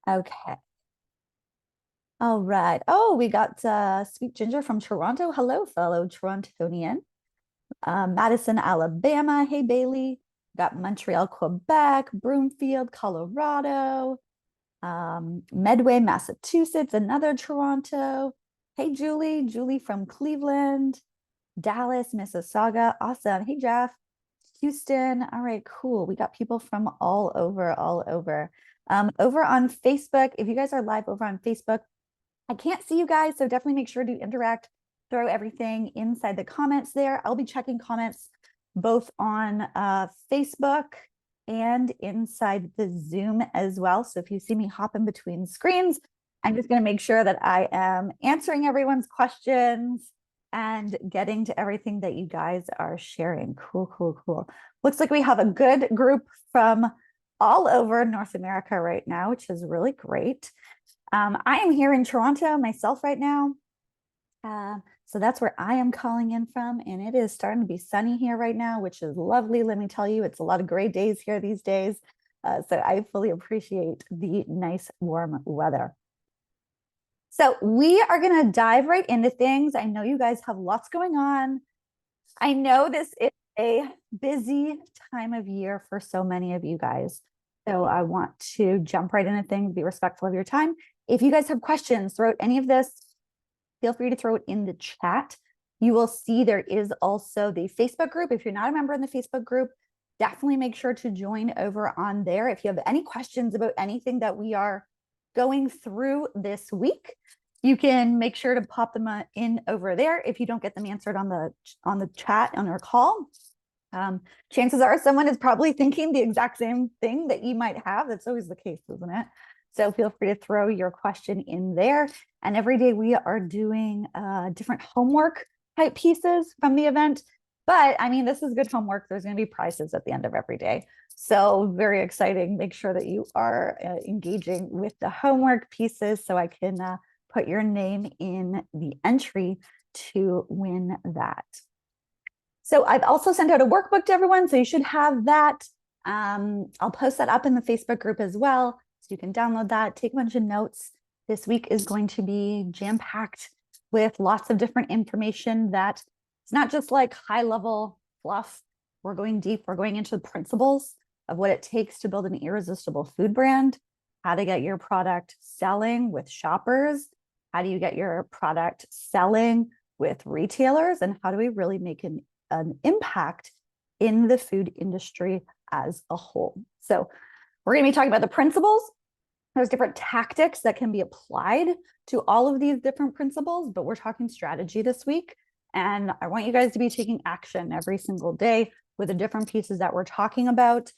Okay. All right. Oh, we got Sweet Ginger from Toronto. Hello, fellow Torontonian. Madison, Alabama. Hey, Bailey. Got Montreal, Quebec, Broomfield, Colorado, Medway, Massachusetts, another Toronto. Hey, Julie. Julie from Cleveland, Dallas, Mississauga. Awesome. Hey, Jeff. Houston. All right, cool. We got people from all over, all over. Over on Facebook, if you guys are live over on Facebook, I can't see you guys, so definitely make sure to interact, throw everything inside the comments there. I'll be checking comments both on Facebook and inside the Zoom as well. So if you see me hopping between screens, I'm just going to make sure that I am answering everyone's questions and getting to everything that you guys are sharing. Cool, cool, cool. Looks like we have a good group from all over North America right now, which is really great. I am here in Toronto myself right now. So that's where I am calling in from. And it is starting to be sunny here right now, which is lovely. Let me tell you, it's a lot of gray days here these days. So I fully appreciate the nice warm weather. So we are going to dive right into things. I know you guys have lots going on. I know this is a busy time of year for so many of you guys. So I want to jump right into things, be respectful of your time. If you guys have questions throughout any of this, feel free to throw it in the chat. You will see there is also the Facebook group. If you're not a member in the Facebook group, definitely make sure to join over on there. If you have any questions about anything that we are going through this week, you can make sure to pop them in over there. If you don't get them answered on the chat on our call, chances are someone is probably thinking the exact same thing that you might have. That's always the case, isn't it? So feel free to throw your question in there. And every day we are doing different homework type pieces from the event. But I mean, this is good homework. There's going to be prizes at the end of every day. So very exciting. Make sure that you are engaging with the homework pieces so I can put your name in the entry to win that. So I've also sent out a workbook to everyone, so you should have that. I'll post that up in the Facebook group as well, so you can download that, take a bunch of notes. This week is going to be jam-packed with lots of different information that it's not just like high-level fluff. We're going deep. We're going into the principles of what it takes to build an irresistible food brand, how to get your product selling with shoppers, how do you get your product selling with retailers, and how do we really make an impact in the food industry as a whole. So we're going to be talking about the principles. There's different tactics that can be applied to all of these different principles, but we're talking strategy this week. And I want you guys to be taking action every single day with the different pieces that we're talking about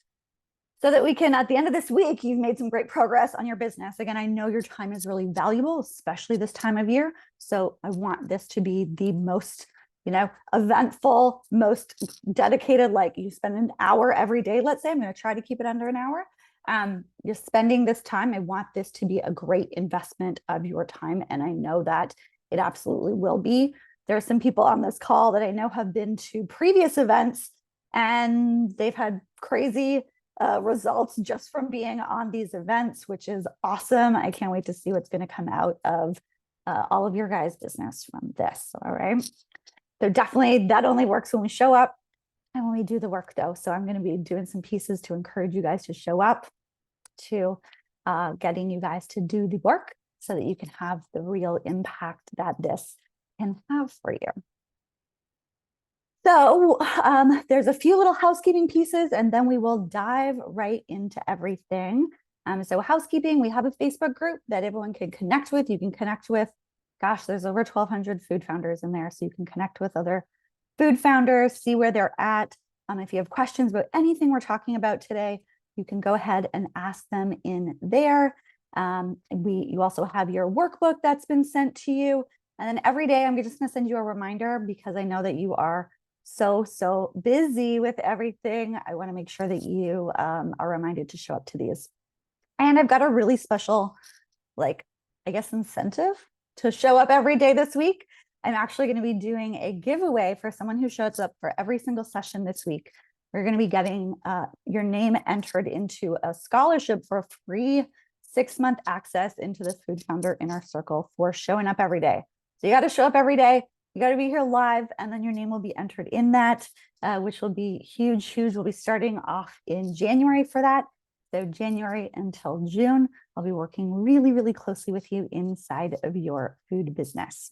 so that we can, at the end of this week, you've made some great progress on your business. Again, I know your time is really valuable, especially this time of year. So I want this to be the most eventful, most dedicated, like you spend an hour every day, let's say. I'm going to try to keep it under an hour. You're spending this time. I want this to be a great investment of your time. And I know that it absolutely will be. There are some people on this call that I know have been to previous events and they've had crazy results just from being on these events, which is awesome. I can't wait to see what's going to come out of all of your guys' business from this. All right. So definitely that only works when we show up and when we do the work though. So I'm going to be doing some pieces to encourage you guys to show up, to getting you guys to do the work so that you can have the real impact that this can have for you. So there's a few little housekeeping pieces and then we will dive right into everything. So housekeeping, we have a Facebook group that everyone can connect with. You can connect with gosh, there's over 1,200 food founders in there. So you can connect with other food founders, see where they're at. If you have questions about anything we're talking about today, you can go ahead and ask them in there. You also have your workbook that's been sent to you. And then every day I'm just gonna send you a reminder because I know that you are so busy with everything. I wanna make sure that you are reminded to show up to these. And I've got a really special, incentive to show up every day this week. I'm actually going to be doing a giveaway for someone who shows up for every single session this week. We're going to be getting your name entered into a scholarship for a free 6-month access into the Food Founder Inner Circle for showing up every day. So you got to show up every day. You got to be here live, and then your name will be entered in that, which will be huge, huge. We'll be starting off in January for that. So January until June, I'll be working really, really closely with you inside of your food business.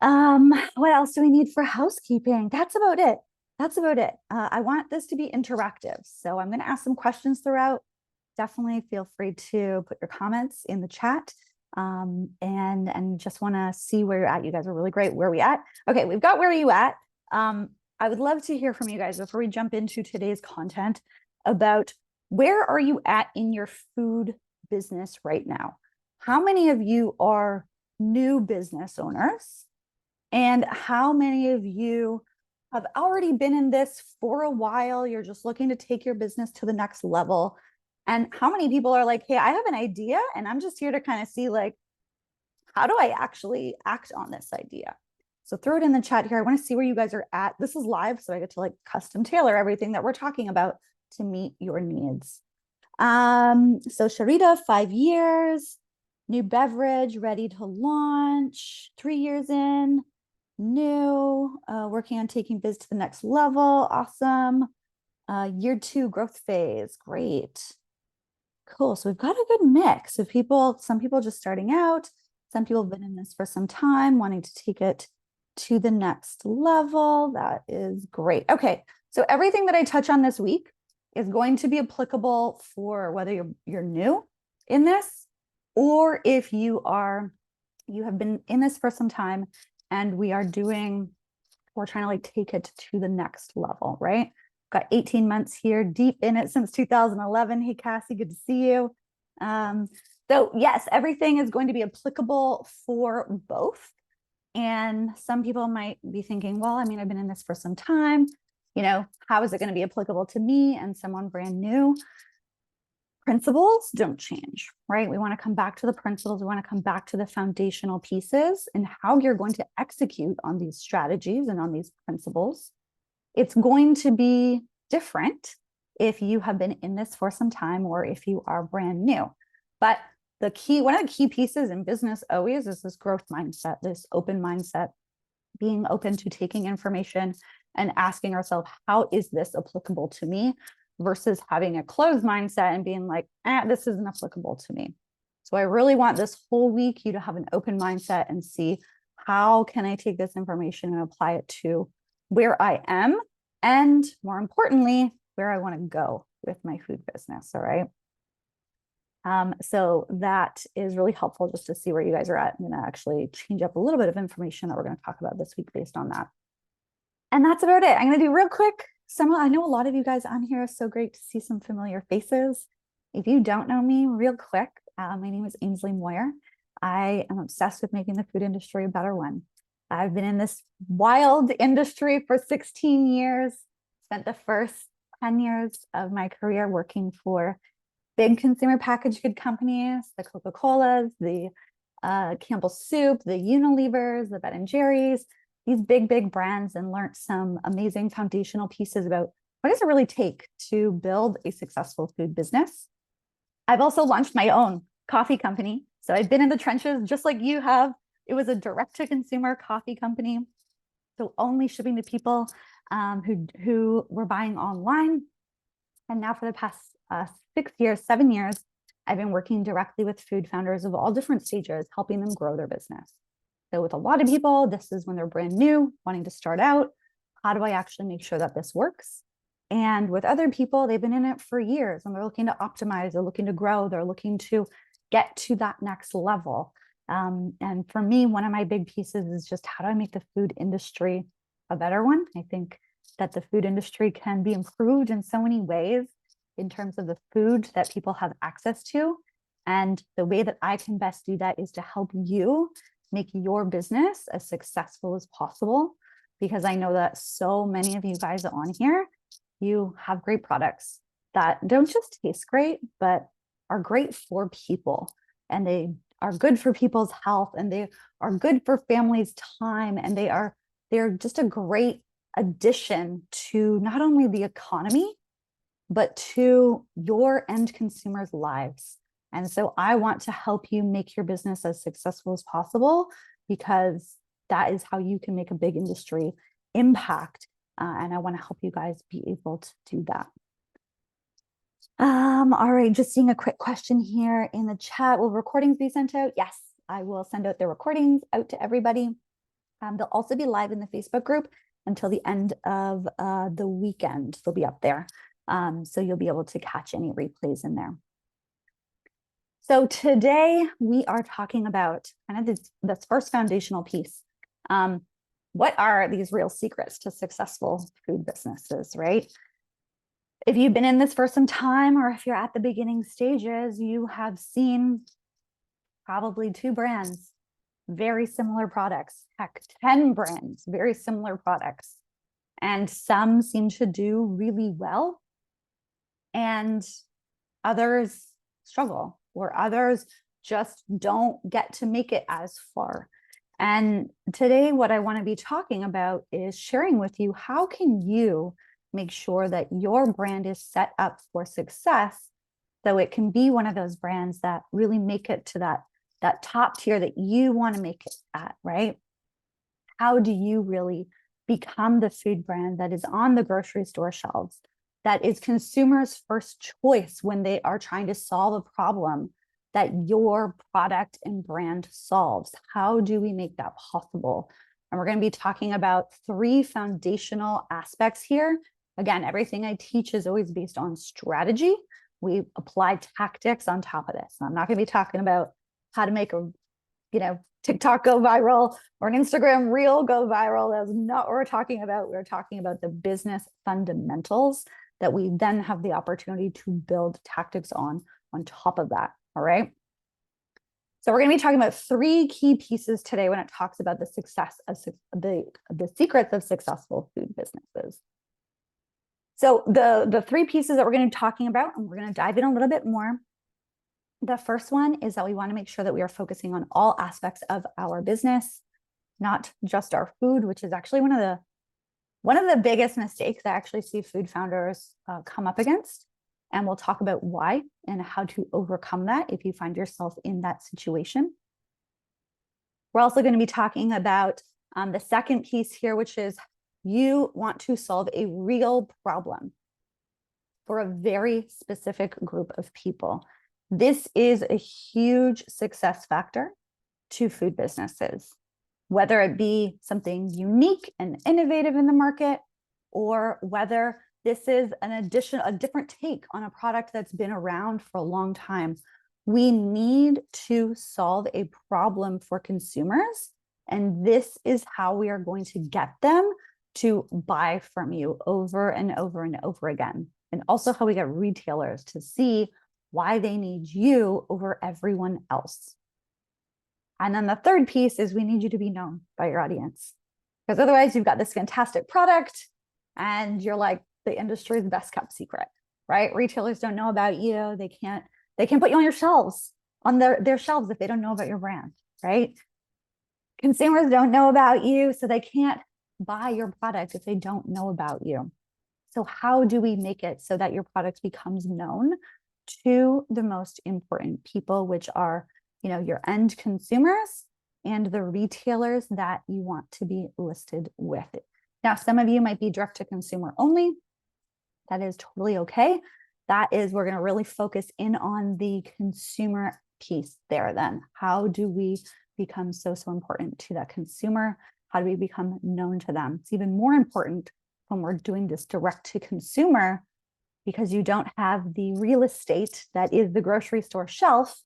What else do we need for housekeeping? That's about it. That's about it. I want this to be interactive. So I'm going to ask some questions throughout. Definitely feel free to put your comments in the chat. And just want to see where you're at. You guys are really great. Where are we at? Okay, we've got where are you at. I would love to hear from you guys before we jump into today's content about where are you at in your food business right now? How many of you are new business owners? And how many of you have already been in this for a while? You're just looking to take your business to the next level. And how many people are like, hey, I have an idea and I'm just here to kind of see like, how do I actually act on this idea? So throw it in the chat here. I want to see where you guys are at. This is live, so I get to like custom tailor everything that we're talking about to meet your needs. So Sharita, 5 years, new beverage, ready to launch, 3 years in, new, working on taking biz to the next level. Awesome. Year 2 growth phase. Great. Cool. So we've got a good mix of people, some people just starting out, some people have been in this for some time, wanting to take it to the next level. That is great. Okay. So everything that I touch on this week is going to be applicable for whether you're new in this, or if you have been in this for some time and we're trying to like take it to the next level, right? Got 18 months here, deep in it since 2011. Hey, Cassie, good to see you. So yes, everything is going to be applicable for both. And some people might be thinking, well, I mean, I've been in this for some time. You know, how is it going to be applicable to me and someone brand new? Principles don't change, right? We want to come back to the principles. We want to come back to the foundational pieces and how you're going to execute on these strategies and on these principles. It's going to be different if you have been in this for some time or if you are brand new. But one of the key pieces in business always is this growth mindset, this open mindset, being open to taking information and asking ourselves, how is this applicable to me? Versus having a closed mindset and being like, this isn't applicable to me. So I really want this whole week you to have an open mindset and see, how can I take this information and apply it to where I am, and more importantly, where I want to go with my food business. All right. So that is really helpful just to see where you guys are at. I'm going to actually change up a little bit of information that we're going to talk about this week based on that. And that's about it. I'm going to do real quick. I know a lot of you guys on here. So great to see some familiar faces. If you don't know me, real quick, my name is Ainsley Moyer. I am obsessed with making the food industry a better one. I've been in this wild industry for 16 years, spent the first 10 years of my career working for big consumer packaged good companies, the Coca-Colas, the Campbell Soup, the Unilevers, the Ben & Jerry's, these big, big brands, and learned some amazing foundational pieces about what does it really take to build a successful food business. I've also launched my own coffee company. So I've been in the trenches just like you have. It was a direct-to-consumer coffee company, so only shipping to people who were buying online. And now for the past 7 years, I've been working directly with food founders of all different stages, helping them grow their business. So with a lot of people, this is when they're brand new, wanting to start out. How do I actually make sure that this works? And with other people, they've been in it for years and they're looking to optimize, they're looking to grow, they're looking to get to that next level. And for me, one of my big pieces is just, how do I make the food industry a better one? I think that the food industry can be improved in so many ways in terms of the food that people have access to. And the way that I can best do that is to help you make your business as successful as possible, because I know that so many of you guys on here, you have great products that don't just taste great, but are great for people, and they are good for people's health, and they are good for families' time, and they're just a great addition to not only the economy, but to your end consumers' lives. And so I want to help you make your business as successful as possible, because that is how you can make a big industry impact. And I want to help you guys be able to do that. All right, just seeing a quick question here in the chat. Will recordings be sent out? Yes, I will send out the recordings out to everybody. They'll also be live in the Facebook group until the end of the weekend. They'll be up there. So you'll be able to catch any replays in there. So today we are talking about kind of this first foundational piece. What are these real secrets to successful food businesses, right? If you've been in this for some time, or if you're at the beginning stages, you have seen probably 2 brands, very similar products, heck, 10 brands, very similar products. And some seem to do really well, and others struggle, or others just don't get to make it as far. And today, what I want to be talking about is sharing with you, how can you make sure that your brand is set up for success, so it can be one of those brands that really make it to that top tier that you want to make it at, right? How do you really become the food brand that is on the grocery store shelves, that is consumers' first choice when they are trying to solve a problem that your product and brand solves? How do we make that possible? And we're going to be talking about 3 foundational aspects here. Again, everything I teach is always based on strategy. We apply tactics on top of this. And I'm not going to be talking about how to make a, TikTok go viral or an Instagram reel go viral. That's not what we're talking about. We're talking about the business fundamentals that we then have the opportunity to build tactics on top of that. All right. So we're going to be talking about 3 key pieces today when it talks about the success of the secrets of successful food businesses. So the 3 pieces that we're going to be talking about, and we're going to dive in a little bit more. The first one is that we want to make sure that we are focusing on all aspects of our business, not just our food, which is actually one of the biggest mistakes I actually see food founders come up against. And we'll talk about why and how to overcome that if you find yourself in that situation. We're also going to be talking about the second piece here, which is you want to solve a real problem for a very specific group of people. This is a huge success factor to food businesses, whether it be something unique and innovative in the market, or whether this is a different take on a product that's been around for a long time. We need to solve a problem for consumers, and this is how we are going to get them to buy from you over and over and over again. And also how we get retailers to see why they need you over everyone else. And then the third piece is we need you to be known by your audience, because otherwise you've got this fantastic product and you're like the industry's best kept secret, right? Retailers don't know about you. They can't put you on your shelves, on their shelves, if they don't know about your brand, right? Consumers don't know about you, so they can't buy your product if they don't know about you. So how do we make it so that your product becomes known to the most important people, which are, your end consumers and the retailers that you want to be listed with? Now, some of you might be direct to consumer only. That is totally okay. We're going to really focus in on the consumer piece there then. How do we become so important to that consumer? How do we become known to them? It's even more important when we're doing this direct to consumer, because you don't have the real estate that is the grocery store shelf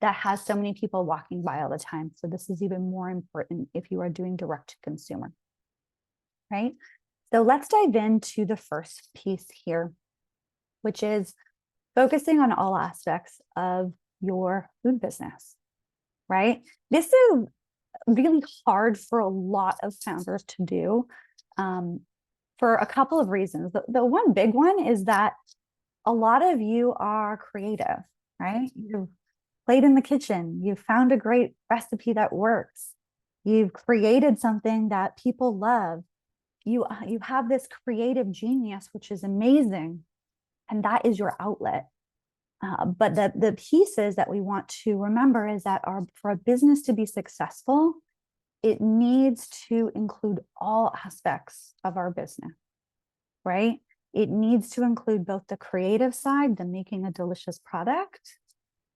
that has so many people walking by all the time. So this is even more important if you are doing direct to consumer, right? So let's dive into the first piece here, which is focusing on all aspects of your food business, right? This is really hard for a lot of founders to do, for a couple of reasons. The one big one is that a lot of you are creative, right? You've played in the kitchen. You've found a great recipe that works. You've created something that people love. You have this creative genius, which is amazing. And that is your outlet. But the pieces that we want to remember is that for a business to be successful, it needs to include all aspects of our business, right? It needs to include both the creative side, the making a delicious product,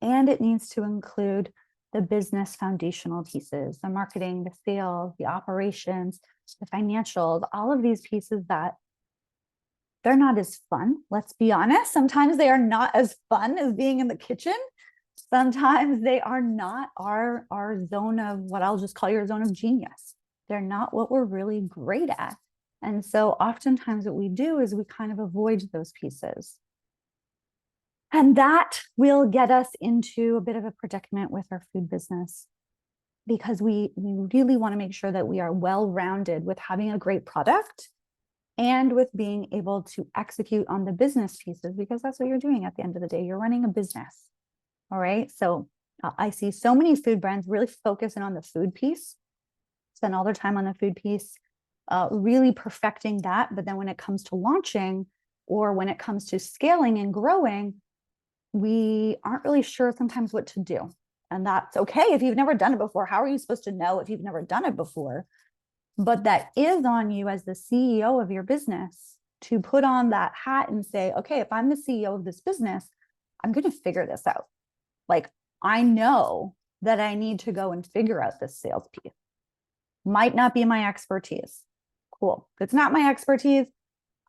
and it needs to include the business foundational pieces, the marketing, the sales, the operations, the financials, all of these pieces that they're not as fun. Let's be honest. Sometimes they are not as fun as being in the kitchen. Sometimes they are not our zone of what I'll just call your zone of genius. They're not what we're really great at. And so oftentimes what we do is we kind of avoid those pieces. And that will get us into a bit of a predicament with our food business, because we really want to make sure that we are well-rounded with having a great product and with being able to execute on the business pieces, because that's what you're doing at the end of the day. You're running a business. All right. So I see so many food brands really focusing on the food piece, spend all their time on the food piece, really perfecting that. But then when it comes to launching or when it comes to scaling and growing, we aren't really sure sometimes what to do. And that's okay. If you've never done it before, how are you supposed to know if you've never done it before? But that is on you as the CEO of your business to put on that hat and say, okay, if I'm the CEO of this business, I'm going to figure this out. Like, I know that I need to go and figure out this sales piece. Might not be my expertise. Cool. If it's not my expertise,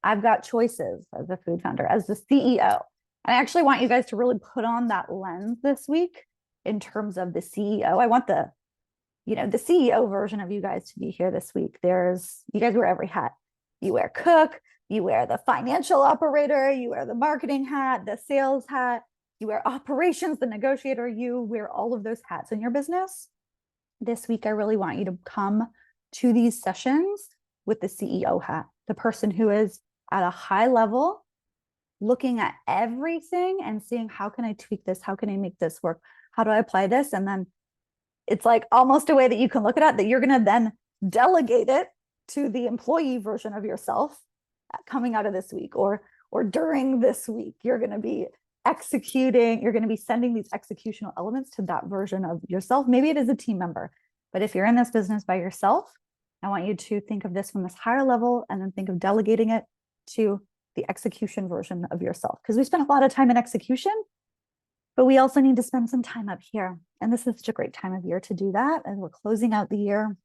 I've got choices as a food founder, as the CEO. And I actually want you guys to really put on that lens this week in terms of the CEO. I want the CEO version of you guys to be here this week. You guys wear every hat. You wear cook, you wear the financial operator, you wear the marketing hat, the sales hat, you wear operations, the negotiator, you wear all of those hats in your business. This week, I really want you to come to these sessions with the CEO hat, the person who is at a high level, looking at everything and seeing, how can I tweak this? How can I make this work? How do I apply this? And then it's like almost a way that you can look at it, that you're going to then delegate it to the employee version of yourself coming out of this week, or during this week. You're going to be executing, you're going to be sending these executional elements to that version of yourself. Maybe it is a team member, but if you're in this business by yourself, I want you to think of this from this higher level and then think of delegating it to the execution version of yourself. Because we spend a lot of time in execution, but we also need to spend some time up here. And this is such a great time of year to do that. And we're closing out the year,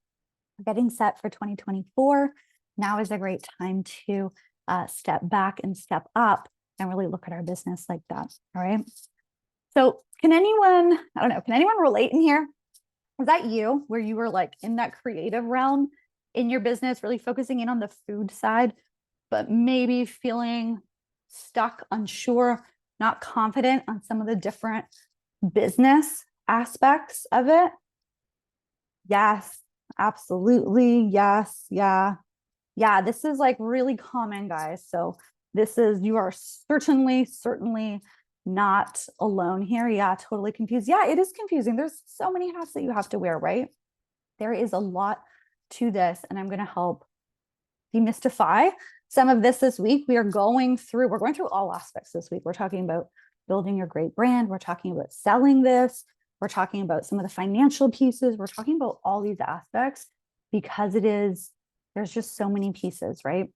getting set for 2024. Now is a great time to step back and step up and really look at our business like that. All right. So can anyone relate in here? Was that you, where you were like in that creative realm in your business, really focusing in on the food side, but maybe feeling stuck, unsure, not confident on some of the different business aspects of it? Yes, absolutely. Yes. Yeah. Yeah. This is like really common, guys. So you are certainly not alone here. Yeah, totally confused. Yeah, it is confusing. There's so many hats that you have to wear, right? There is a lot to this, and I'm going to help demystify some of this week. We're going through all aspects this week. We're talking about building your great brand. We're talking about selling this. We're talking about some of the financial pieces. We're talking about all these aspects because there's just so many pieces, right?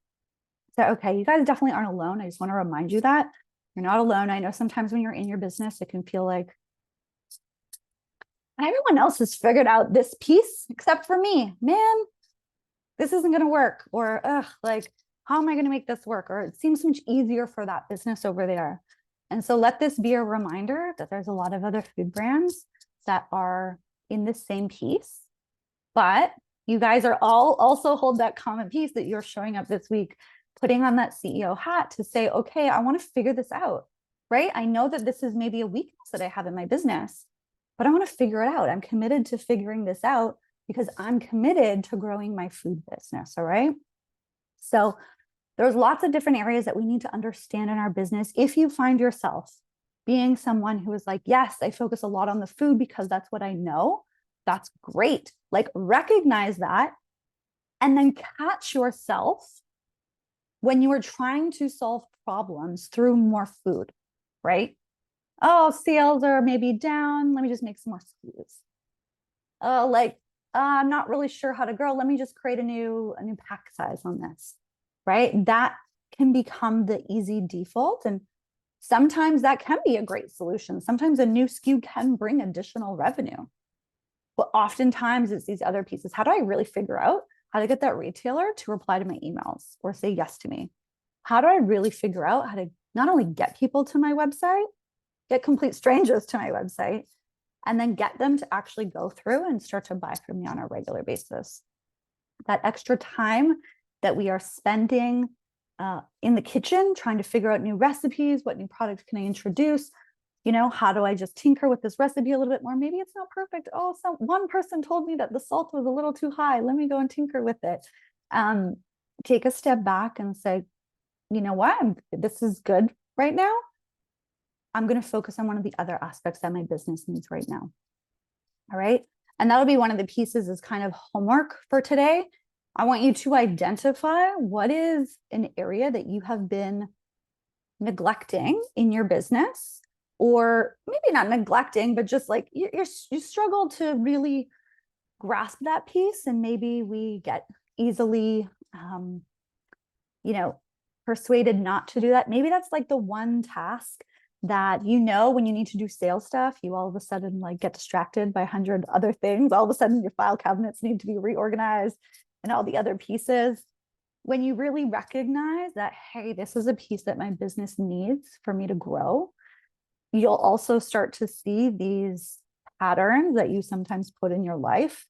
So, okay, you guys definitely aren't alone. I just want to remind you that you're not alone. I know sometimes when you're in your business, it can feel like everyone else has figured out this piece except for me. Man, this isn't going to work. Or, how am I going to make this work? Or it seems much easier for that business over there. And so let this be a reminder that there's a lot of other food brands that are in the same piece, but you guys are all also hold that common piece that you're showing up this week, putting on that CEO hat to say, okay, I want to figure this out, right? I know that this is maybe a weakness that I have in my business, but I want to figure it out. I'm committed to figuring this out because I'm committed to growing my food business, all right? So there's lots of different areas that we need to understand in our business. If you find yourself being someone who is like, yes, I focus a lot on the food because that's what I know, that's great. Like, recognize that and then catch yourself when you are trying to solve problems through more food, right? Oh, sales are maybe down. Let me just make some more SKUs. Oh, I'm not really sure how to grow. Let me just create a new pack size on this, right? That can become the easy default. And sometimes that can be a great solution. Sometimes a new SKU can bring additional revenue. But oftentimes it's these other pieces. How do I really figure out how to get that retailer to reply to my emails or say yes to me? How do I really figure out how to not only get people to my website, get complete strangers to my website, and then get them to actually go through and start to buy from me on a regular basis? That extra time that we are spending in the kitchen trying to figure out new recipes, what new products can I introduce? How do I just tinker with this recipe a little bit more? Maybe it's not perfect. Oh, one person told me that the salt was a little too high. Let me go and tinker with it. Take a step back and say, you know what? This is good right now. I'm going to focus on one of the other aspects that my business needs right now. All right. And that'll be one of the pieces is kind of homework for today. I want you to identify what is an area that you have been neglecting in your business, or maybe not neglecting, but just like you struggle to really grasp that piece. And maybe we get easily, persuaded not to do that. Maybe that's like the one task that, when you need to do sales stuff, you all of a sudden like get distracted by 100 other things. All of a sudden your file cabinets need to be reorganized and all the other pieces. When you really recognize that, hey, this is a piece that my business needs for me to grow, you'll also start to see these patterns that you sometimes put in your life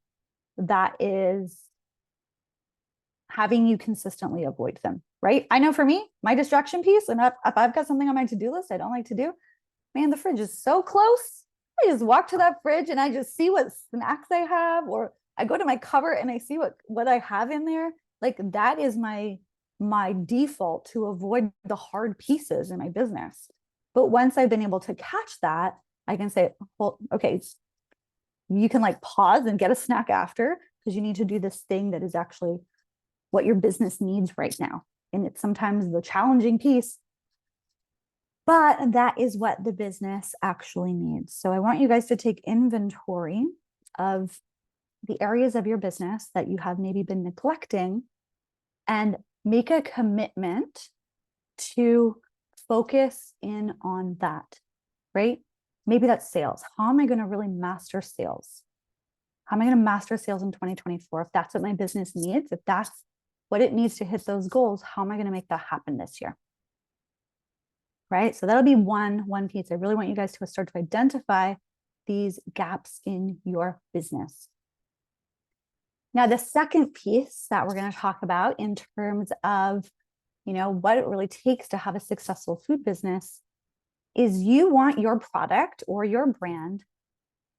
that is having you consistently avoid them, right? I know for me, my distraction piece, and if I've got something on my to-do list I don't like to do, man, the fridge is so close. I just walk to that fridge and I just see what snacks I have, or I go to my cupboard and I see what I have in there. Like that is my default to avoid the hard pieces in my business. But once I've been able to catch that, I can say, well, okay, you can like pause and get a snack after, because you need to do this thing that is actually what your business needs right now. And it's sometimes the challenging piece, but that is what the business actually needs. So I want you guys to take inventory of the areas of your business that you have maybe been neglecting and make a commitment to focus in on that, right? Maybe that's sales. How am I going to really master sales? How am I going to master sales in 2024? If that's what my business needs, if that's what it needs to hit those goals, how am I going to make that happen this year? Right? So that'll be one piece. I really want you guys to start to identify these gaps in your business. Now, the second piece that we're going to talk about in terms of, what it really takes to have a successful food business is you want your product or your brand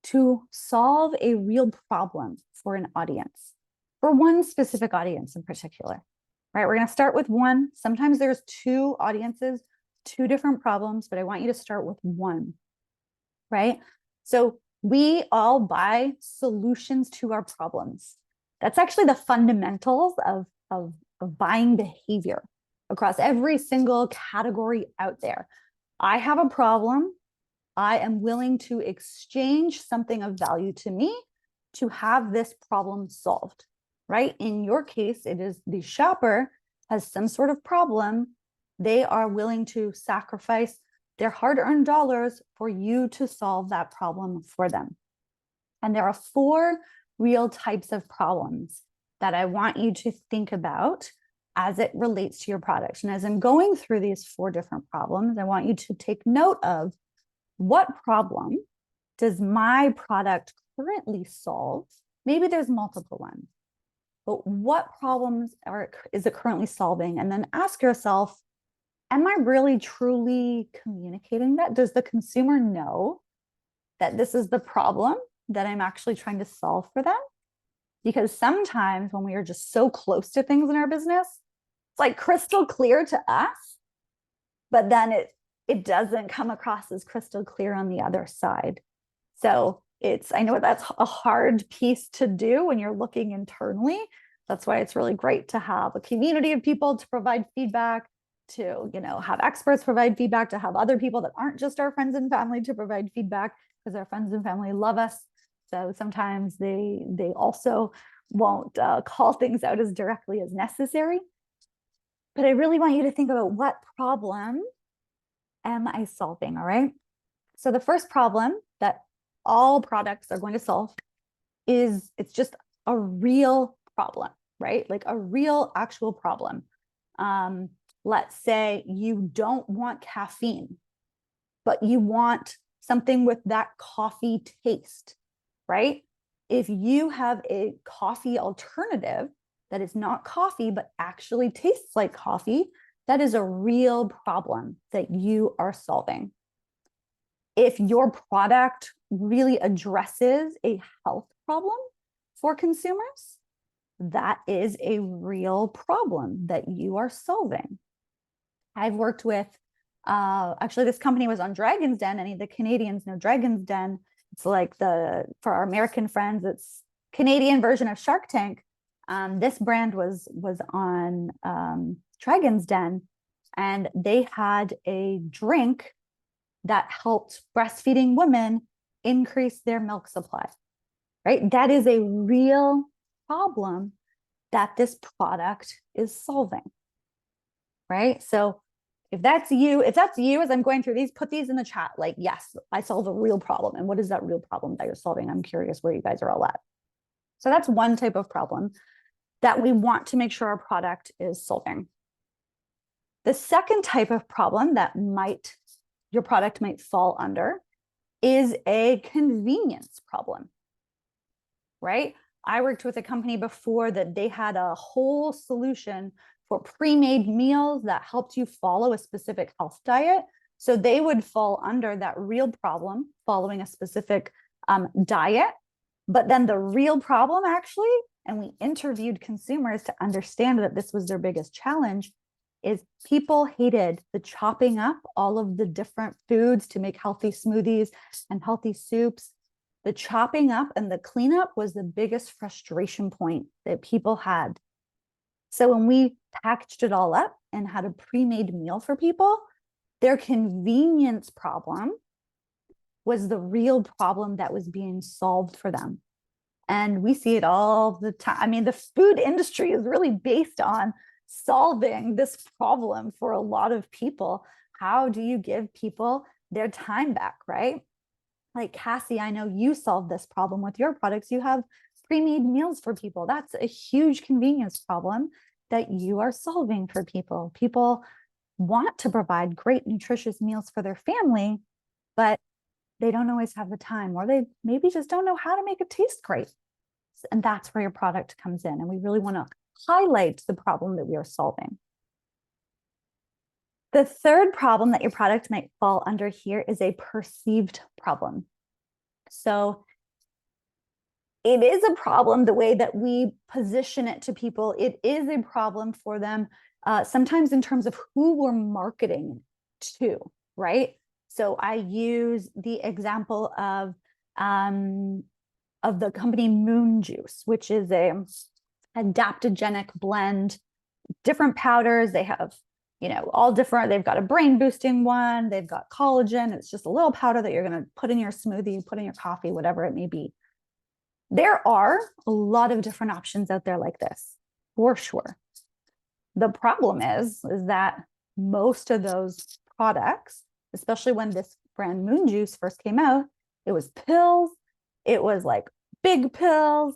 to solve a real problem for an audience, for one specific audience in particular, right? We're going to start with one. Sometimes there's two audiences, two different problems, but I want you to start with one, right? So we all buy solutions to our problems. That's actually the fundamentals of buying behavior across every single category out there. I have a problem. I am willing to exchange something of value to me to have this problem solved, right? In your case, it is the shopper has some sort of problem. They are willing to sacrifice their hard-earned dollars for you to solve that problem for them. And there are 4 real types of problems that I want you to think about as it relates to your product. And as I'm going through these 4 different problems, I want you to take note of what problem does my product currently solve? Maybe there's multiple ones, but what problems is it currently solving? And then ask yourself, am I really truly communicating that? Does the consumer know that this is the problem that I'm actually trying to solve for them? Because sometimes when we are just so close to things in our business, it's like crystal clear to us, but then it doesn't come across as crystal clear on the other side. So I know that's a hard piece to do when you're looking internally, That's why it's really great to have a community of people to provide feedback, to, have experts provide feedback, to have other people that aren't just our friends and family to provide feedback, because our friends and family love us. So sometimes they also won't call things out as directly as necessary. But I really want you to think about, what problem am I solving? All right. So the first problem that all products are going to solve is, it's just a real problem, right? Like a real actual problem. Let's say you don't want caffeine, but you want something with that coffee taste, right? If you have a coffee alternative that is not coffee, but actually tastes like coffee, that is a real problem that you are solving. If your product really addresses a health problem for consumers, that is a real problem that you are solving. I've worked with, actually, this company was on Dragon's Den. Any of the Canadians know Dragon's Den. It's like for our American friends, it's Canadian version of Shark Tank. This brand was on Dragon's Den, and they had a drink that helped breastfeeding women increase their milk supply, right? That is a real problem that this product is solving, right? So if that's you, as I'm going through these, put these in the chat. Like, yes, I solve a real problem. And what is that real problem that you're solving? I'm curious where you guys are all at. So that's one type of problem that we want to make sure our product is solving. The second type of problem that your product might fall under is a convenience problem, right? I worked with a company before that they had a whole solution for pre-made meals that helped you follow a specific health diet. So they would fall under that real problem, following a specific diet. But then the real problem, actually, and we interviewed consumers to understand that this was their biggest challenge, is people hated the chopping up all of the different foods to make healthy smoothies and healthy soups. The chopping up and the cleanup was the biggest frustration point that people had. So when we packaged it all up and had a pre-made meal for people, their convenience problem was the real problem that was being solved for them. And we see it all the time. I mean, the food industry is really based on solving this problem for a lot of people. How do you give people their time back, right? Like, Cassie, I know you solved this problem with your products. You have pre-made meals for people. That's a huge convenience problem that you are solving for people. People want to provide great, nutritious meals for their family, but they don't always have the time, or they maybe just don't know how to make it taste great. And that's where your product comes in. And we really want to highlight the problem that we are solving. The third problem that your product might fall under here is a perceived problem. So it is a problem the way that we position it to people. It is a problem for them, sometimes in terms of who we're marketing to, right? So I use the example of the company Moon Juice, which is a adaptogenic blend, different powders. They have, all different. They've got a brain boosting one. They've got collagen. It's just a little powder that you're going to put in your smoothie, put in your coffee, whatever it may be. There are a lot of different options out there like this, for sure. The problem is that most of those products, especially when this brand Moon Juice first came out, it was pills. It was like big pills,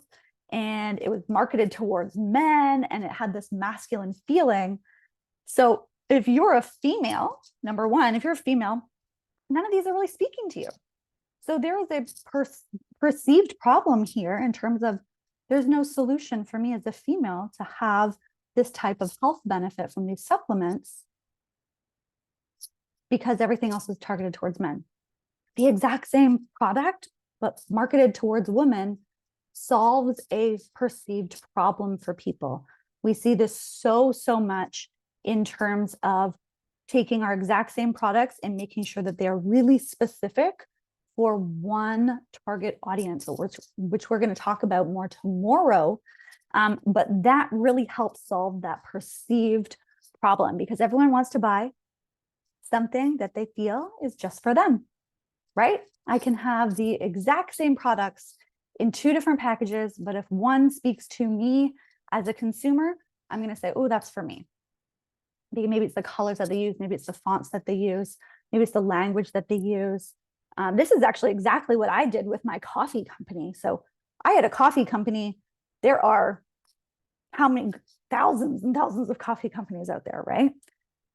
and it was marketed towards men, and it had this masculine feeling. So if you're a female, number one, if you're a female, none of these are really speaking to you. So there is a perceived problem here in terms of, there's no solution for me as a female to have this type of health benefit from these supplements, because everything else is targeted towards men. The exact same product, but marketed towards women, solves a perceived problem for people. We see this so much in terms of taking our exact same products and making sure that they're really specific for one target audience, which we're going to talk about more tomorrow. But that really helps solve that perceived problem, because everyone wants to buy something that they feel is just for them, right? I can have the exact same products in two different packages, but if one speaks to me as a consumer, I'm going to say, oh, that's for me. Maybe it's the colors that they use, maybe it's the fonts that they use, maybe it's the language that they use. This is actually exactly what I did with my coffee company. So I had a coffee company. There are how many thousands and thousands of coffee companies out there, right?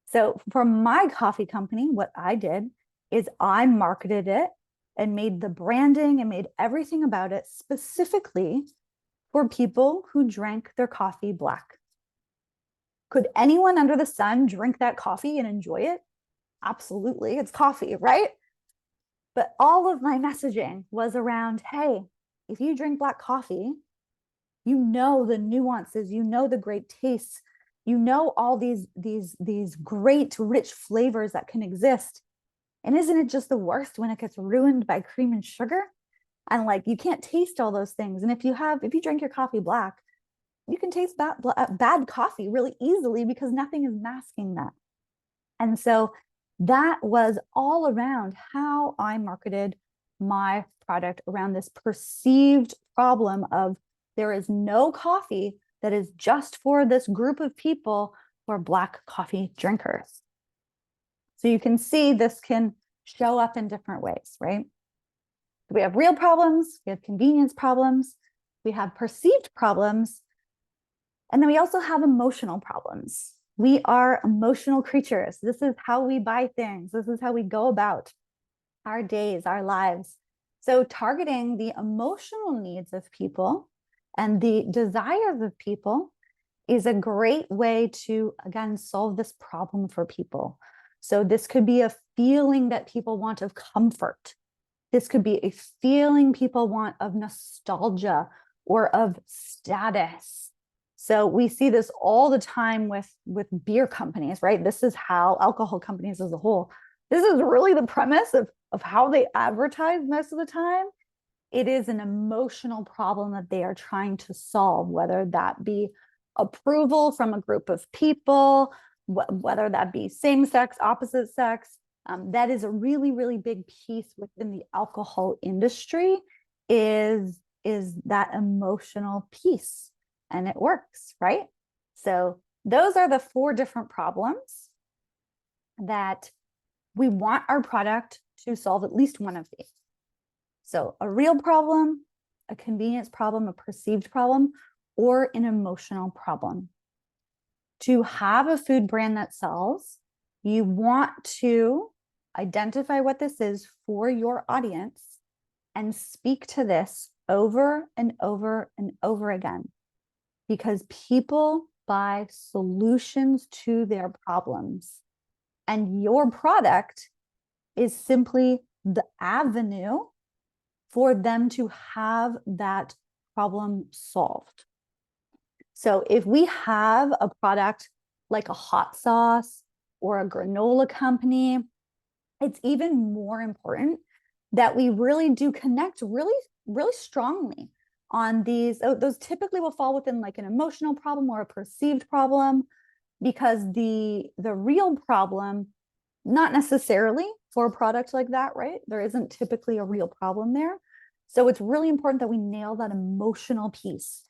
So for my coffee company, what I did is I marketed it and made the branding and made everything about it specifically for people who drank their coffee black. Could anyone under the sun drink that coffee and enjoy it? Absolutely. It's coffee, right? But all of my messaging was around, hey, if you drink black coffee, you know the nuances, you know the great tastes, you know all these great rich flavors that can exist. And isn't it just the worst when it gets ruined by cream and sugar? And like, you can't taste all those things. And if you drink your coffee black, you can taste bad coffee really easily because nothing is masking that. And so that was all around how I marketed my product, around this perceived problem of there is no coffee that is just for this group of people who are black coffee drinkers. So you can see this can show up in different ways, right? We have real problems, we have convenience problems, we have perceived problems, and then we also have emotional problems. We are emotional creatures. This is how we buy things. This is how we go about our days, our lives. So targeting the emotional needs of people and the desires of people is a great way to, again, solve this problem for people. So this could be a feeling that people want of comfort. This could be a feeling people want of nostalgia or of status. So we see this all the time with beer companies, right? This is how alcohol companies as a whole, this is really the premise of how they advertise most of the time. It is an emotional problem that they are trying to solve, whether that be approval from a group of people, whether that be same sex, opposite sex. That is a really, really big piece within the alcohol industry is that emotional piece. And it works, right? So those are the 4 different problems that we want our product to solve, at least one of these. So a real problem, a convenience problem, a perceived problem, or an emotional problem. To have a food brand that sells, you want to identify what this is for your audience and speak to this over and over and over again. Because people buy solutions to their problems. And your product is simply the avenue for them to have that problem solved. So if we have a product like a hot sauce or a granola company, it's even more important that we really do connect really, really strongly on these. Those typically will fall within like an emotional problem or a perceived problem, because the real problem, not necessarily for a product like that, right? There isn't typically a real problem there. So it's really important that we nail that emotional piece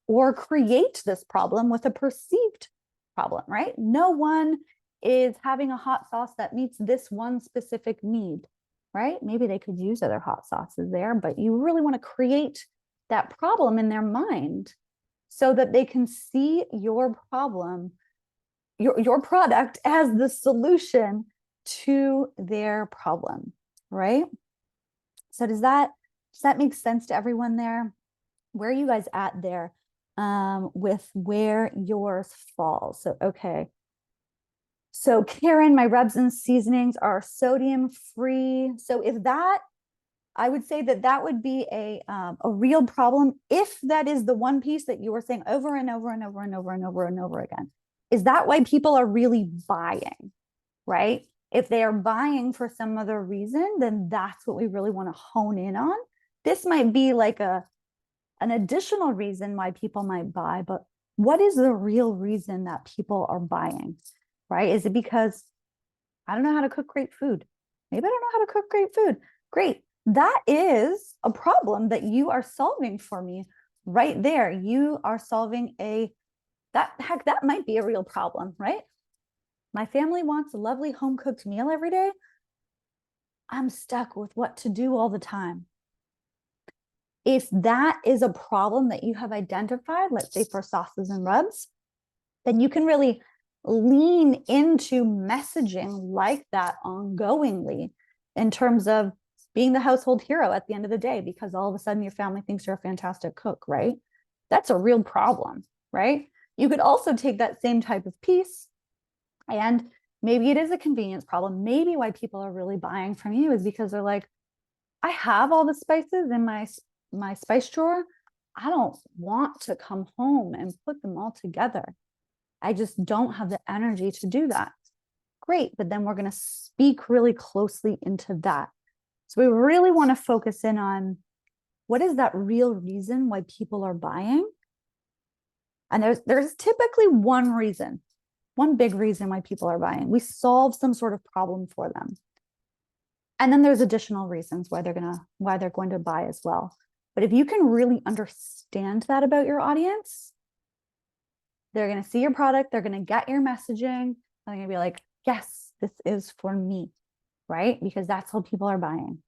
or create this problem with a perceived problem, right? No one is having a hot sauce that meets this one specific need, right? Maybe they could use other hot sauces there, but you really want to create that problem in their mind so that they can see your problem, your product as the solution to their problem, right? So does that make sense to everyone there? Where are you guys at there with where yours falls? So, okay. So Karen, my rubs and seasonings are sodium free. So if that, I would say that would be a real problem if that is the one piece that you were saying over and over and over and over and over and over again. Is that why people are really buying, right? If they are buying for some other reason, then that's what we really want to hone in on. This might be like a an additional reason why people might buy, but what is the real reason that people are buying, right? Is it because I don't know how to cook great food? Maybe I don't know how to cook great food. Great. That is a problem that you are solving for me right there. You are solving that might be a real problem, right? My family wants a lovely home cooked meal every day. I'm stuck with what to do all the time. If that is a problem that you have identified, let's say for sauces and rubs, then you can really lean into messaging like that ongoingly in terms of being the household hero at the end of the day, because all of a sudden your family thinks you're a fantastic cook, right? That's a real problem, right? You could also take that same type of piece, and maybe it is a convenience problem. Maybe why people are really buying from you is because they're like, I have all the spices in my spice drawer. I don't want to come home and put them all together. I just don't have the energy to do that. Great, but then we're going to speak really closely into that. So we really want to focus in on what is that real reason why people are buying? And there's typically one reason, one big reason why people are buying. We solve some sort of problem for them. And then there's additional reasons why they're going to buy as well. But if you can really understand that about your audience, they're going to see your product, they're going to get your messaging, and they're going to be like, yes, this is for me, right? Because that's how people are buying.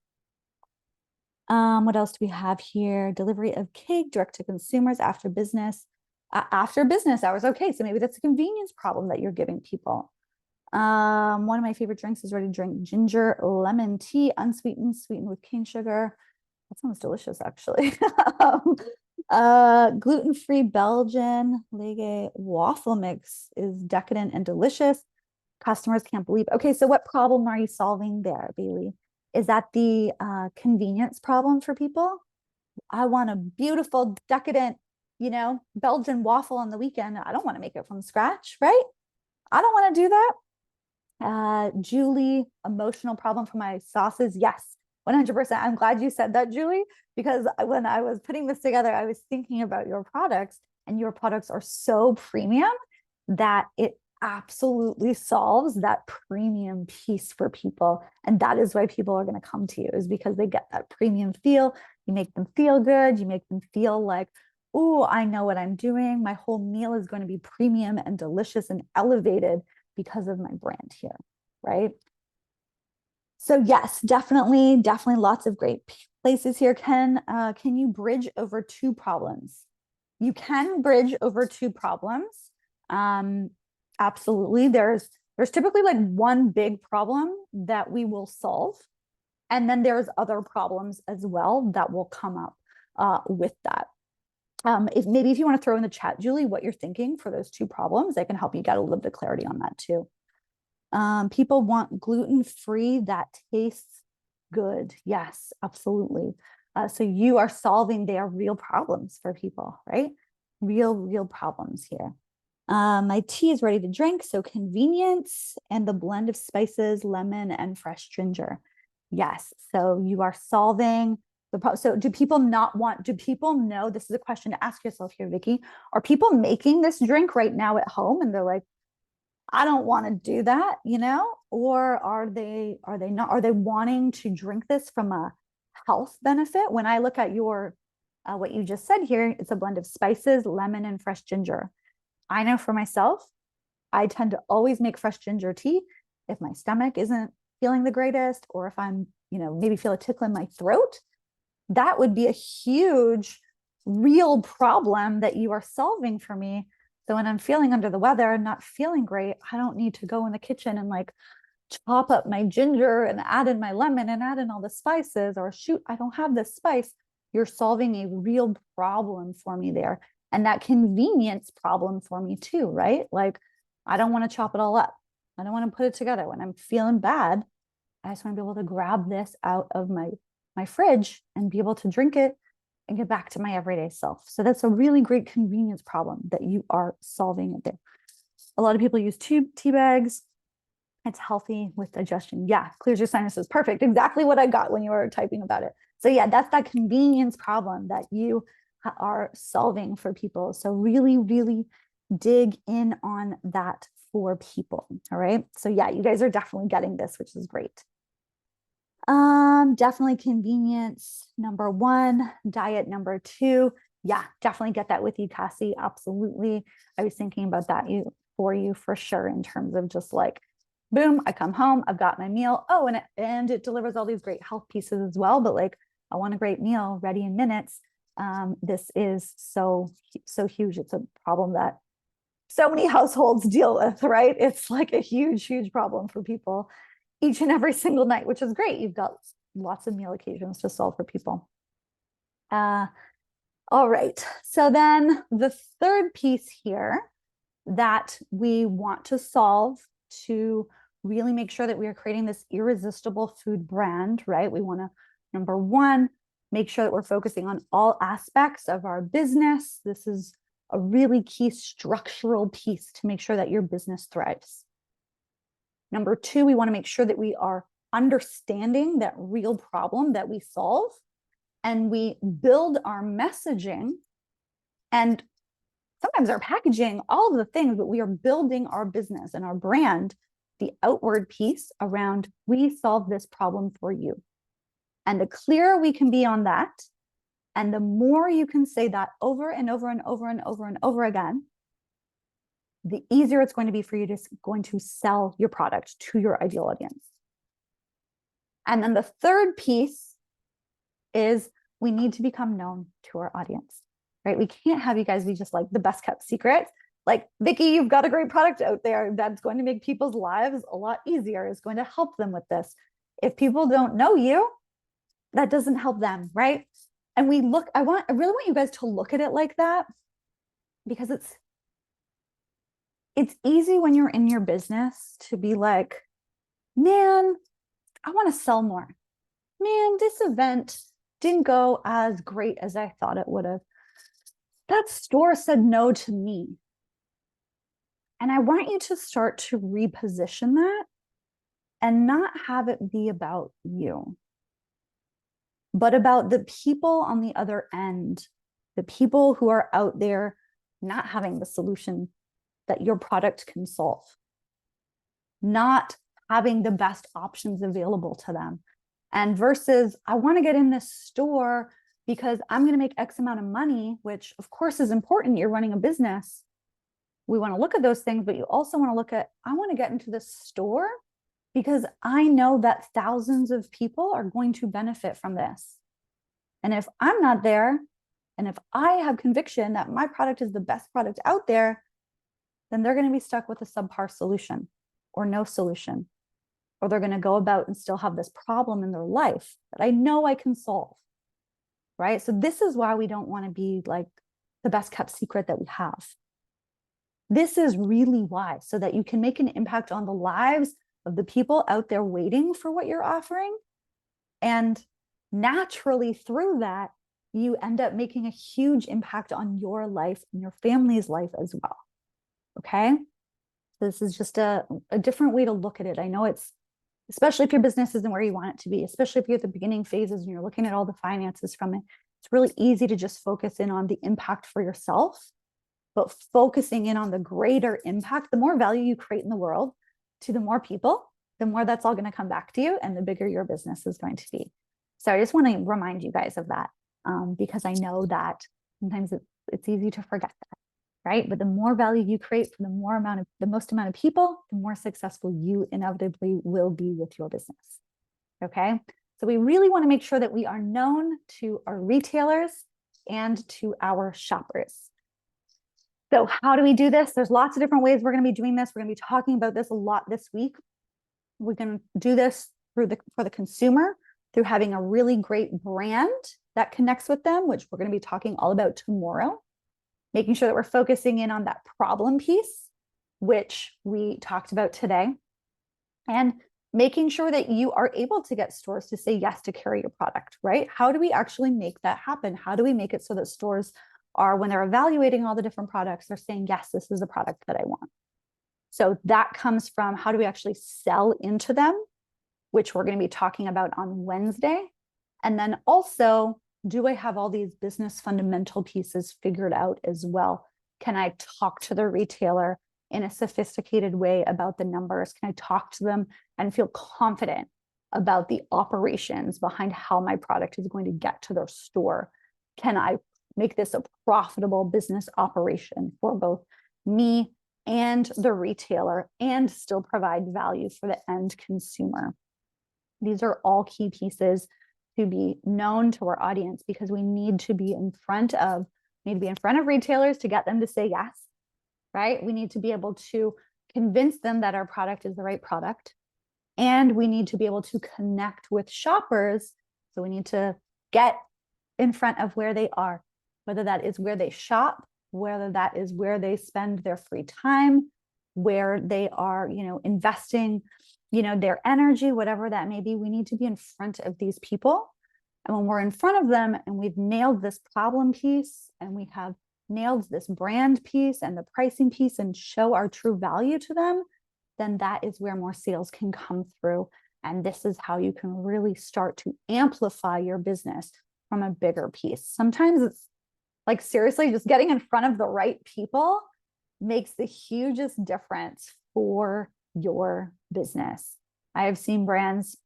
What else do we have here? Delivery of cake direct to consumers after business hours. Okay, so maybe that's a convenience problem that you're giving people. One of my favorite drinks is ready to drink ginger lemon tea, unsweetened, sweetened with cane sugar. That sounds delicious, actually. Gluten-free Belgian Lege waffle mix is decadent and delicious. Customers can't believe. Okay, so what problem are you solving there, Bailey? Is that the convenience problem for people? I want a beautiful, decadent, Belgian waffle on the weekend. I don't want to make it from scratch, right? I don't want to do that. Julie, emotional problem for my sauces. Yes, 100%. I'm glad you said that, Julie, because when I was putting this together, I was thinking about your products, and your products are so premium that it absolutely solves that premium piece for people. And that is why people are going to come to you, is because they get that premium feel. You make them feel good. You make them feel like, oh, I know what I'm doing. My whole meal is going to be premium and delicious and elevated because of my brand here, right? So yes, definitely lots of great places here. Can you bridge over two problems? You can bridge over two problems. Absolutely. There's typically like one big problem that we will solve, and then there's other problems as well that will come up with that. If you want to throw in the chat, Julie, what you're thinking for those two problems, I can help you get a little bit of clarity on that too. People want gluten-free that tastes good. Yes, absolutely. So you are solving their real problems for people, right? Real problems here. My tea is ready to drink, so convenience and the blend of spices, lemon, and fresh ginger. Yes, so you are solving the problem. So do people know, this is a question to ask yourself here, Vicky, are people making this drink right now at home and they're like, I don't want to do that, or are they not, are they wanting to drink this from a health benefit? When I look at your, what you just said here, it's a blend of spices, lemon, and fresh ginger. I know for myself, I tend to always make fresh ginger tea if my stomach isn't feeling the greatest, or if I'm, maybe feel a tickle in my throat. That would be a huge, real problem that you are solving for me. So when I'm feeling under the weather and not feeling great, I don't need to go in the kitchen and like chop up my ginger and add in my lemon and add in all the spices, or shoot, I don't have this spice. You're solving a real problem for me there. And that convenience problem for me too, right? Like, I don't want to chop it all up. I don't want to put it together. When I'm feeling bad, I just want to be able to grab this out of my fridge and be able to drink it and get back to my everyday self. So that's a really great convenience problem that you are solving there. A lot of people use tea bags. It's healthy with digestion. Yeah, clears your sinuses. Perfect. Exactly what I got when you were typing about it. So yeah, that's that convenience problem that you are solving for people. So really, really dig in on that for people. All right. So yeah, you guys are definitely getting this, which is great. Definitely convenience, number one, diet, number two. Yeah, definitely get that with you, Cassie. Absolutely. I was thinking about that for you for sure, in terms of just like, boom, I come home, I've got my meal. Oh, and it delivers all these great health pieces as well. But like, I want a great meal ready in minutes. This is so huge. It's a problem that so many households deal with, right? It's like a huge problem for people each and every single night, which is great. You've got lots of meal occasions to solve for people. All right. So then the third piece here that we want to solve to really make sure that we are creating this irresistible food brand, right? We want to, number one, make sure that we're focusing on all aspects of our business. This is a really key structural piece to make sure that your business thrives. Number two, we want to make sure that we are understanding that real problem that we solve, and we build our messaging and sometimes our packaging, all of the things, but we are building our business and our brand, the outward piece around, we solve this problem for you. And the clearer we can be on that, and the more you can say that over and over and over and over and over again, the easier it's going to be for you to sell your product to your ideal audience. And then the third piece is we need to become known to our audience, right? We can't have you guys be just like the best kept secret. Like, Vicki, you've got a great product out there that's going to make people's lives a lot easier. It's going to help them with this. If people don't know you, that doesn't help them, right? And I really want you guys to look at it like that, because it's easy when you're in your business to be like, man, I want to sell more. Man, this event didn't go as great as I thought it would have. That store said no to me. And I want you to start to reposition that and not have it be about you, but about the people on the other end, the people who are out there not having the solution that your product can solve, not having the best options available to them. And versus, I want to get in this store because I'm going to make X amount of money, which of course is important. You're running a business. We want to look at those things, but you also want to look at, I want to get into this store because I know that thousands of people are going to benefit from this. And if I'm not there, and if I have conviction that my product is the best product out there, then they're going to be stuck with a subpar solution or no solution. Or they're going to go about and still have this problem in their life that I know I can solve, right? So this is why we don't want to be like the best kept secret that we have. This is really why, so that you can make an impact on the lives of the people out there waiting for what you're offering. And naturally through that, you end up making a huge impact on your life and your family's life as well. Okay? This is just a different way to look at it. I know it's, especially if your business isn't where you want it to be, especially if you're at the beginning phases and you're looking at all the finances from it, it's really easy to just focus in on the impact for yourself. But focusing in on the greater impact, the more value you create in the world to the more people, the more that's all going to come back to you and the bigger your business is going to be. So I just want to remind you guys of that, because I know that sometimes it's easy to forget that. Right? But the more value you create for the most amount of people, the more successful you inevitably will be with your business. Okay? So we really want to make sure that we are known to our retailers and to our shoppers. So how do we do this? There's lots of different ways we're going to be doing this. We're going to be talking about this a lot this week. We can do this for the consumer through having a really great brand that connects with them, which we're going to be talking all about tomorrow. Making sure that we're focusing in on that problem piece, which we talked about today, and making sure that you are able to get stores to say yes to carry your product, right? How do we actually make that happen? How do we make it so that stores are, when they're evaluating all the different products, they're saying, yes, this is the product that I want. So that comes from how do we actually sell into them, which we're going to be talking about on Wednesday. And then also Do I have all these business fundamental pieces figured out as well? Can I talk to the retailer in a sophisticated way about the numbers? Can I talk to them and feel confident about the operations behind how my product is going to get to their store? Can I make this a profitable business operation for both me and the retailer and still provide value for the end consumer? These are all key pieces to be known to our audience, because we need to be in front of retailers to get them to say yes, right? We need to be able to convince them that our product is the right product. And we need to be able to connect with shoppers. So we need to get in front of where they are, whether that is where they shop, whether that is where they spend their free time, where they are, investing, their energy, whatever that may be. We need to be in front of these people. And when we're in front of them and we've nailed this problem piece and we have nailed this brand piece and the pricing piece and show our true value to them, then that is where more sales can come through. And this is how you can really start to amplify your business from a bigger piece. Sometimes it's like, seriously, just getting in front of the right people makes the hugest difference for your business. I have seen brands,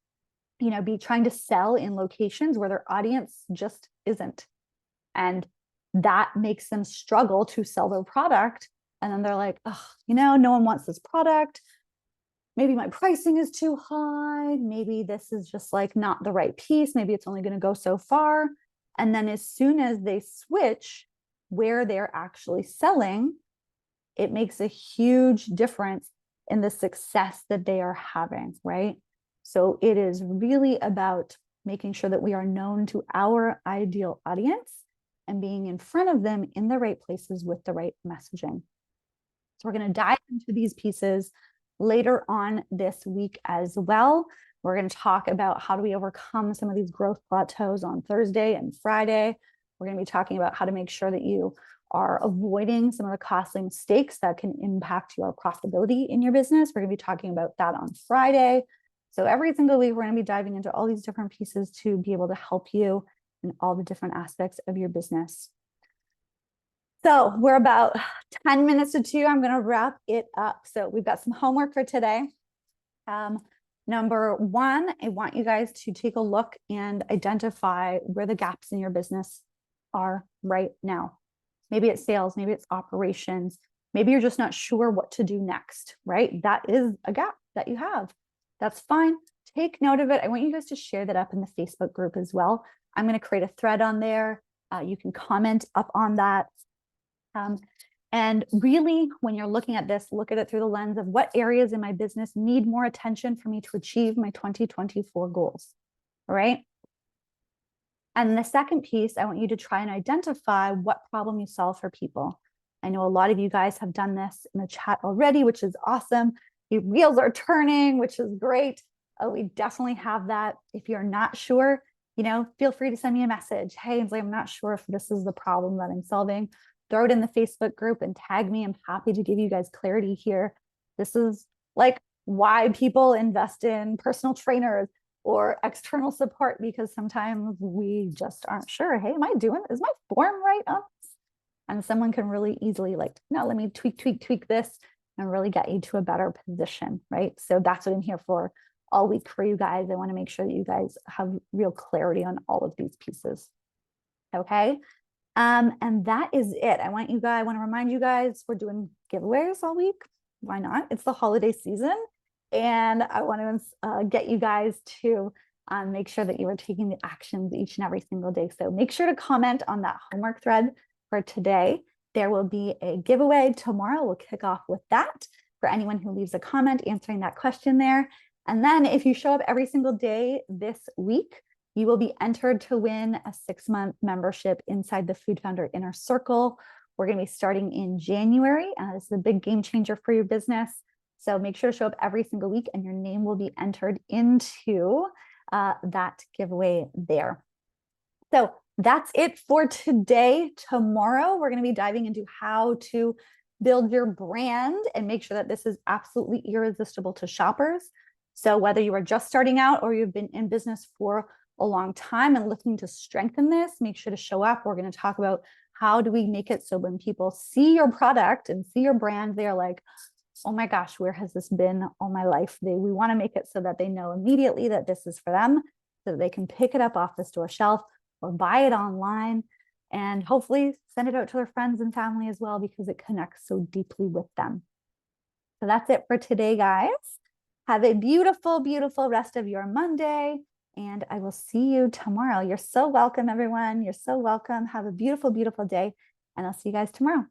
be trying to sell in locations where their audience just isn't. And that makes them struggle to sell their product. And then they're like, oh, no one wants this product. Maybe my pricing is too high. Maybe this is just like not the right piece. Maybe it's only going to go so far. And then as soon as they switch where they're actually selling, it makes a huge difference in the success that they are having, right? So it is really about making sure that we are known to our ideal audience and being in front of them in the right places with the right messaging. So we're going to dive into these pieces later on this week as well. We're going to talk about how do we overcome some of these growth plateaus on Thursday and Friday. We're going to be talking about how to make sure that you are avoiding some of the costly mistakes that can impact your profitability in your business. We're going to be talking about that on Friday. So every single week, we're going to be diving into all these different pieces to be able to help you in all the different aspects of your business. So we're about 10 minutes to 2. I'm going to wrap it up. So we've got some homework for today. Number 1, I want you guys to take a look and identify where the gaps in your business are right now. Maybe it's sales, maybe it's operations, maybe you're just not sure what to do next, right? That is a gap that you have. That's fine. Take note of it. I want you guys to share that up in the Facebook group as well. I'm going to create a thread on there. You can comment up on that. And really, when you're looking at this, look at it through the lens of what areas in my business need more attention for me to achieve my 2024 goals, all right? And the second piece, I want you to try and identify what problem you solve for people. I know a lot of you guys have done this in the chat already, which is awesome. Your wheels are turning, which is great. We definitely have that. If you're not sure, feel free to send me a message. Hey, Ainsley, I'm not sure if this is the problem that I'm solving. Throw it in the Facebook group and tag me. I'm happy to give you guys clarity here. This is like why people invest in personal trainers or external support, because sometimes we just aren't sure. Hey, is my form right on this? And someone can really easily no, let me tweak this and really get you to a better position, right? So that's what I'm here for all week for you guys. I want to make sure that you guys have real clarity on all of these pieces. Okay. And that is it. I want to remind you guys, we're doing giveaways all week. Why not? It's the holiday season. And I want to get you guys to make sure that you are taking the actions each and every single day. So make sure to comment on that homework thread for today. There will be a giveaway tomorrow. We'll kick off with that for anyone who leaves a comment answering that question there. And then if you show up every single day this week, you will be entered to win a 6-month membership inside the Food Founder Inner Circle. We're going to be starting in January. This is a big game changer for your business. So make sure to show up every single week and your name will be entered into that giveaway there. So that's it for today. Tomorrow, we're going to be diving into how to build your brand and make sure that this is absolutely irresistible to shoppers. So whether you are just starting out or you've been in business for a long time and looking to strengthen this, make sure to show up. We're going to talk about how do we make it so when people see your product and see your brand, they're like, oh my gosh, where has this been all my life? We want to make it so that they know immediately that this is for them, so that they can pick it up off the store shelf or buy it online, and hopefully send it out to their friends and family as well, because it connects so deeply with them. So that's it for today, guys. Have a beautiful, beautiful rest of your Monday, and I will see you tomorrow. You're so welcome, everyone. You're so welcome. Have a beautiful, beautiful day, and I'll see you guys tomorrow.